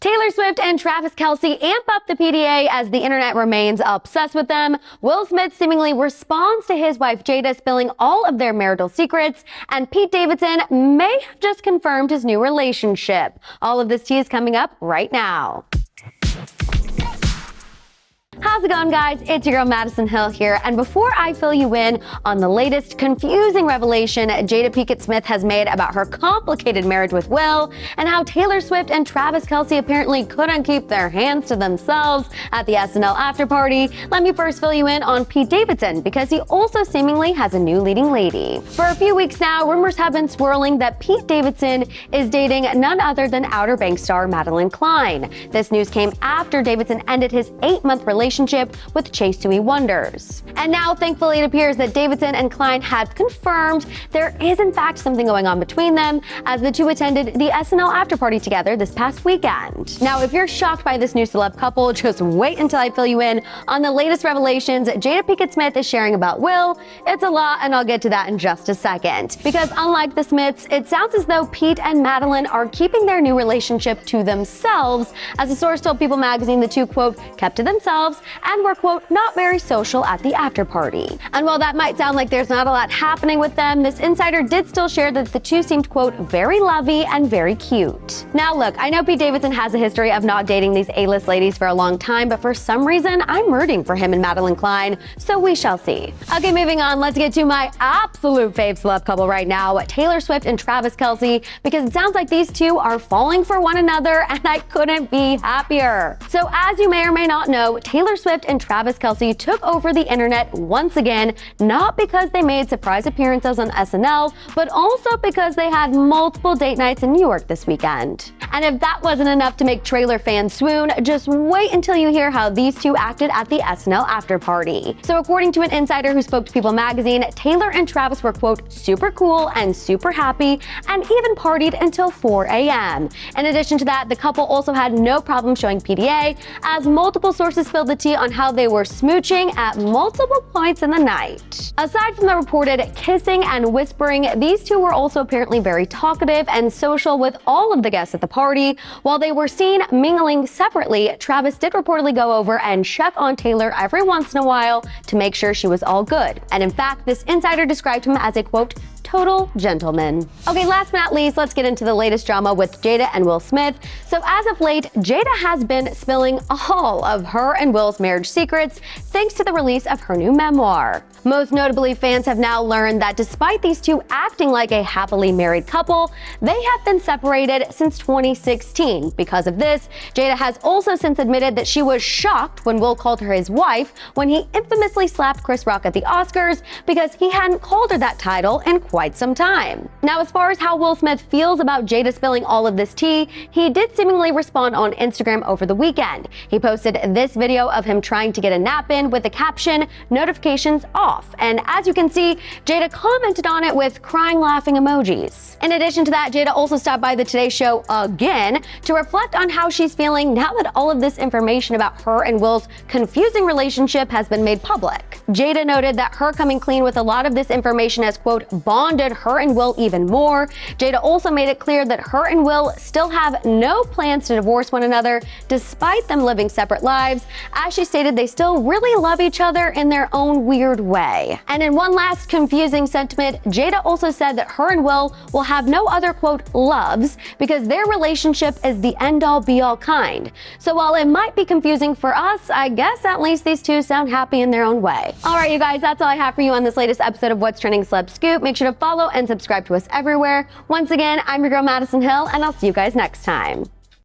Taylor Swift and Travis Kelce amp up the PDA as the internet remains obsessed with them. Will Smith seemingly responds to his wife Jada spilling all of their marital secrets, and Pete Davidson may have just confirmed his new relationship. All of this tea is coming up right now. How's it going, guys? It's your girl Madison Hill here, and before I fill you in on the latest confusing revelation Jada Pinkett Smith has made about her complicated marriage with Will, and how Taylor Swift and Travis Kelce apparently couldn't keep their hands to themselves at the SNL after party, let me first fill you in on Pete Davidson, because he also seemingly has a new leading lady. For a few weeks now, rumors have been swirling that Pete Davidson is dating none other than Outer Banks star Madelyn Cline. This news came after Davidson ended his 8-month relationship with Chase Dewey Wonders. And now, thankfully, it appears that Davidson and Cline have confirmed there is in fact something going on between them, as the two attended the SNL after party together this past weekend. Now, if you're shocked by this new celeb couple, just wait until I fill you in on the latest revelations Jada Pinkett Smith is sharing about Will. It's a lot, and I'll get to that in just a second. Because unlike the Smiths, it sounds as though Pete and Madelyn are keeping their new relationship to themselves, as a source told People magazine the two, quote, kept to themselves and were, quote, not very social at the after party. And while that might sound like there's not a lot happening with them, this insider did still share that the two seemed, quote, very lovey and very cute. Now look, I know Pete Davidson has a history of not dating these A-list ladies for a long time, but for some reason, I'm rooting for him and Madelyn Cline, so we shall see. Okay, moving on, let's get to my absolute fave celeb couple right now, Taylor Swift and Travis Kelce, because it sounds like these two are falling for one another, and I couldn't be happier. So as you may or may not know, Taylor Swift and Travis Kelce took over the internet once again, not because they made surprise appearances on SNL, but also because they had multiple date nights in New York this weekend. And if that wasn't enough to make trailer fans swoon, just wait until you hear how these two acted at the SNL after party. So according to an insider who spoke to People magazine, Taylor and Travis were, quote, super cool and super happy, and even partied until 4 a.m. In addition to that, the couple also had no problem showing PDA, as multiple sources spilled the tea on how they were smooching at multiple points in the night. Aside from the reported kissing and whispering, these two were also apparently very talkative and social with all of the guests at the party. While they were seen mingling separately, Travis did reportedly go over and check on Taylor every once in a while to make sure she was all good. And in fact, this insider described him as a, quote, total gentleman. Okay, last but not least, let's get into the latest drama with Jada and Will Smith. So as of late, Jada has been spilling all of her and Will's marriage secrets thanks to the release of her new memoir. Most notably, fans have now learned that despite these two acting like a happily married couple, they have been separated since 2016. Because of this, Jada has also since admitted that she was shocked when Will called her his wife when he infamously slapped Chris Rock at the Oscars, because he hadn't called her that title in quite some time. Now, as far as how Will Smith feels about Jada spilling all of this tea, he did seemingly respond on Instagram over the weekend. He posted this video of him trying to get a nap in with the caption, "Notifications off." And as you can see, Jada commented on it with crying, laughing emojis. In addition to that, Jada also stopped by the Today Show again to reflect on how she's feeling now that all of this information about her and Will's confusing relationship has been made public. Jada noted that her coming clean with a lot of this information has, quote, bonded her and Will even more. Jada also made it clear that her and Will still have no plans to divorce one another despite them living separate lives. As she stated, they still really love each other in their own weird way. And in one last confusing sentiment, Jada also said that her and Will have no other, quote, loves, because their relationship is the end-all be-all kind. So while it might be confusing for us, I guess at least these two sound happy in their own way. All right, you guys, that's all I have for you on this latest episode of What's Trending Celeb Scoop. Make sure to follow and subscribe to us everywhere. Once again, I'm your girl Madison Hill, and I'll see you guys next time.